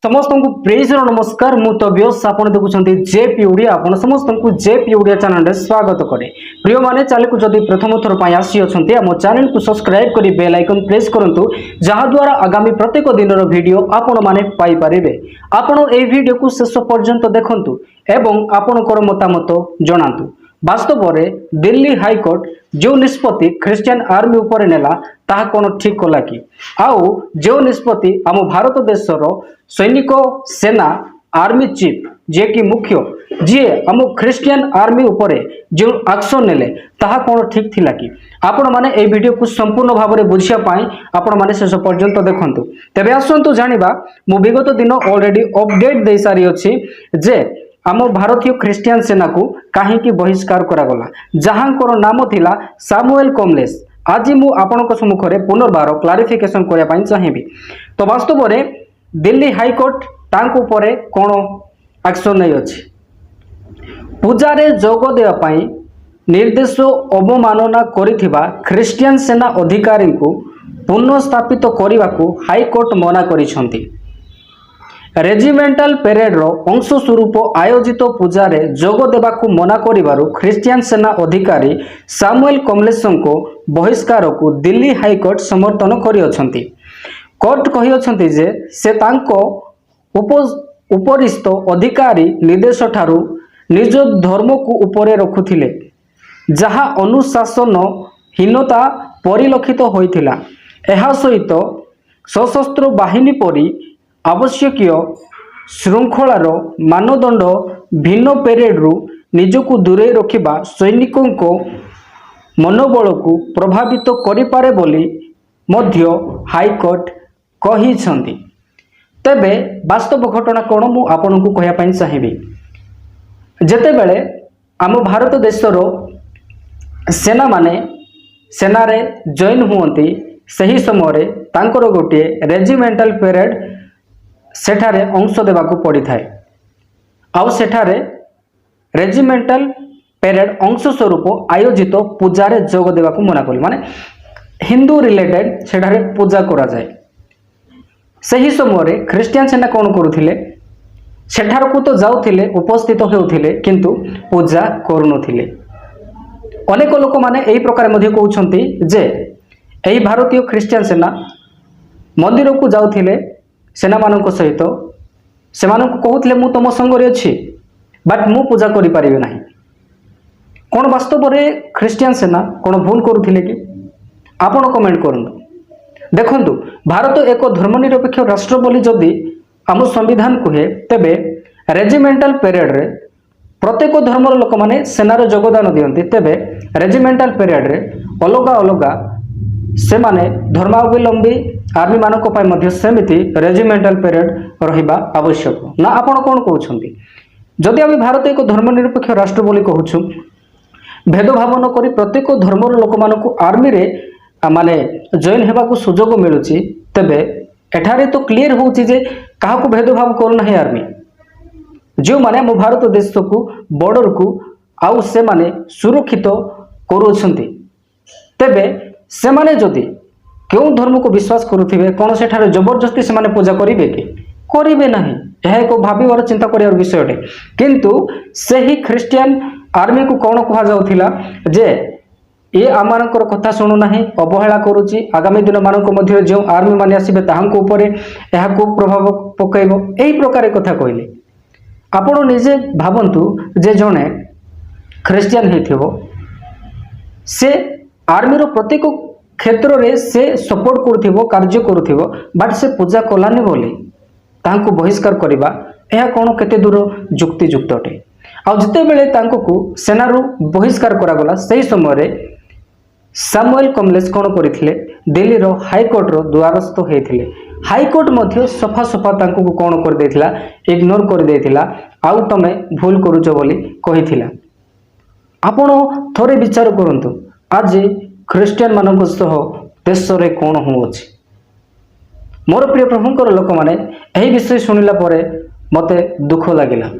समस्त को प्रेज नमस्कार मु तबियस आपन देखुछंती जेपी ओडिया आपन समस्त को जेपी ओडिया चैनल रे स्वागत करे। प्रिय माने चैनल को जदि प्रथम थर पय आसी अछंती हम चैनल को सब्सक्राइब करी बेल आइकन प्रेस करंतु जहा द्वारा आगामी प्रत्येक दिन रो वीडियो आपन माने पाई परिबे। आपन ए वीडियो को शेष पर्यंत देखंतु एवं आपन कर मतामत जणांतु। वास्तव में दिल्ली हाईकोर्ट जो निष्पत्ति ख्रिस्टियन आर्मी उपर नेला ताहा कोन ठीक कला कि आउ जो निष्पत्ति आम भारत देशर सैनिक सेना आर्मी चीफ जे कि मुख्य जी आम ख्रिस्टियन आर्मी उपर जो एक्शन नेले ताहा कोन ठीक थिला कि आपण माने ए वीडियो को संपूर्ण भाव में बुझिया पाई आपण माने शेष पर्यंत देखंतु। तबे आसंतु जानिबा मु विगत दिन ऑलरेडी अपडेट दे सारी अछि जे आम भारतीय ख्रिस्टियन सेना को कहीं बहिष्कार करागला जहां नाम थिला सामुएल कमलेश। आज मु आपनक सम्मुख रे पुनर्बार क्लारिफिकेशन करया पई चाहिबी। तो वास्तव में दिल्ली हाईकोर्ट तांको परे कोन एक्शन नै अछि पूजा रे जोग देवा पई निर्देश अवमानना करिथिबा ख्रिस्टियन सेना अधिकारी को पुनर्स्थापित करने को हाईकोर्ट मना करिसंती। रेजिमेंटाल पेरेड रो अंश स्वरूप आयोजित पूजा रे जोग देवा को मना करिबारु ख्रिस्टियन सेना अधिकारी सामुएल कमलेशन को बहिष्कार को दिल्ली हाईकोर्ट समर्थन करि अछंती। कोर्ट कहि अछंती जे से तांको उपरिस्थ अधिकारी निर्देश ठारू निज धर्म को ऊपर रखुथिले जहा अनुशासन हीनता परिलक्षित होइथिला। एहा सहित सशस्त्र बाहिनी परी आवश्यक श्रृंखलार मानदंड भिन्न पेरेड रु निजको दूरे रखिबा सैनिकों को मनोबल को प्रभावित करिपारे बोली मध्य हाईकोर्ट कही छंती। तेबे वास्तव घटना कोन मु आपन को कहया पई चाहिबी। जेते बेले आम भारत देशर सेना माने सेना रे जॉइन हुअंती सही समय तांकर गोटे रेजिमेंटाल पेरेड सेठारे अंश देवा को पड़ी थाए आउ सेठारे रेजिमेंटाल पेरेड अंश स्वरूप आयोजित पूजा रे जोग देवा को मना करी माने हिंदू रिलेटेड सेठारे पूजा करा जाए। सही समय ख्रिस्टियन सेना कौन करुथिले सेठार को तो जाउथिले उपस्थित हेउथिले किंतु पूजा करूनथिले। अनेक लोक माने एही प्रकार मध्ये कहउछंती जे एही भारतीय ख्रिस्टियन सेना मंदिर को जाउथिले सेना मानक सहित से कहते मु तुम संगे अच्छी बट मु पूजा करि परिबे नाही। कौन वास्तव में ख्रिस्टियन सेना कौन भूल करुथिले कि आपण कमेंट करंतु। देखंतु भारत एक धर्मनिरपेक्ष राष्ट्र बोली जदि आम संविधान कहे तेबे रेजिमेंटाल पेरेड रे प्रत्येक धर्मर लोक माने सेनार योगदान दियंती तेबे रेजिमेंटाल पेरेड रे अलगा अलगा से माने धर्मावलंबी आर्मी मानक पाई मध्य सेमिति रेजिमेंटाल पेरेड रहिबा आवश्यक ना आपण कोन कहउछंती। जदि आम भारत एक धर्मनिरपेक्ष राष्ट्र बोली कहूछु भेदभाव न करी प्रत्येक धर्मर लोक मानक आर्मी रे माने जॉइन हेबा को सुजोग मिलुची तबे एठारे तो क्लियर होउची जे काहा को भेदभाव कर नाही आर्मी जो माने हम भारत देश को बॉर्डर को आउ से माने सुरक्षित करूछंती तबे से माने जदि क्यों धर्म को विश्वास करुथिबे कौन सेठारे जबरदस्ती से माने पूजा करिवे कि करिवे नाही यह एक भाबिवार चिंता करियार विषय अटे। किंतु सही ख्रिस्टियन आर्मी को कौन कहा जाउथिला जे ये आमानकर कथा सुनु नाही अवहेला करूची आगामी दिन मानक मध्य जो आर्मी माने आसीबे ताहांको ऊपर एहा को प्रभाव पकाइबो एही प्रकार कथा कहले। आपण निजे भाबंतु जे जणे ख्रिस्टियन हेथिबो से आर्मी रो प्रत्येक क्षेत्र रे से सपोर्ट करुथिबो कार्य करुथिबो बट से पूजा कलानी बोली तांको बहिष्कार करिबा एहा कोन केते दूर जुक्ति युक्त अटे। आ जते बेले तांको को सेना रो बहिष्कार करा गला सही समय रे सामुएल कमलेश कोन करिथिले दिल्ली रो हाईकोर्ट रो द्वारस्थ हेथिले। हाईकोर्ट मध्य सफा सफा तांको को कोन कर देथिला इग्नोर कर देथिला आउ तमे भूल करूछ बोली कहिथिला। आपण थोरे विचार करंतु आज ख्रिस्टियन मानक सह देश रे कौन होउछि। मोर प्रिय प्रभुंकर लोक माने एही विषय सुनिला परे मते दुख लागिला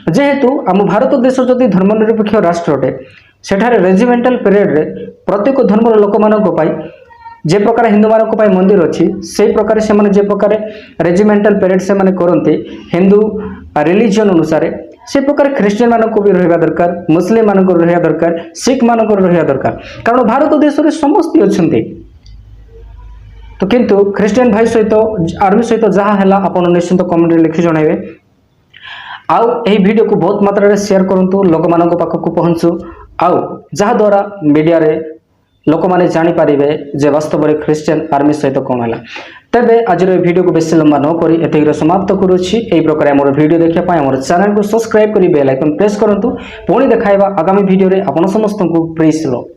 जेहेतु आम भारत देश जदि धर्मनिरपेक्ष राष्ट्र अटे सेठारे रेजिमेंटाल पेरेड रे प्रत्येक धर्मर लोक मानक पाई जे प्रकार हिंदू मानक पाई मंदिर अच्छी से प्रकार से माने जे प्रकार रेजिमेंटाल परेड से माने करते हिंदू रिलीजन अनुसार से प्रकार ख्रीस्टियन मानक भी रहा दरकार, मुस्लिम मानक रहा दरकार, सिख मानक रहा दरकार, कारण भारत देश में समस्त अच्छा। तो किंतु ख्रीस्टियन भाई सहित आर्मी सहित जहाँ है आपड़ निश्चिंत कमेंट लिखि जनइबे। आउ यही वीडियो को बहुत मात्रा रे शेयर करंतु, लोक मानक पाखक पहुंचू, आउ जहाँ द्वारा मीडिया रे लोक माने जानि पारिबे जे वास्तव में ख्रीस्टियन आर्मी सहित कौन है। तेबे आज वीडियो को बेसी लंबा न करी एतिक समाप्त करुछि। एई प्रकार हमर वीडियो देखिया पाए हमर चैनल को सब्सक्राइब करी बेल आइकन प्रेस करंतु। पुणी देखाइबा आगामी वीडियो रे आपण समस्त को प्रेस लो।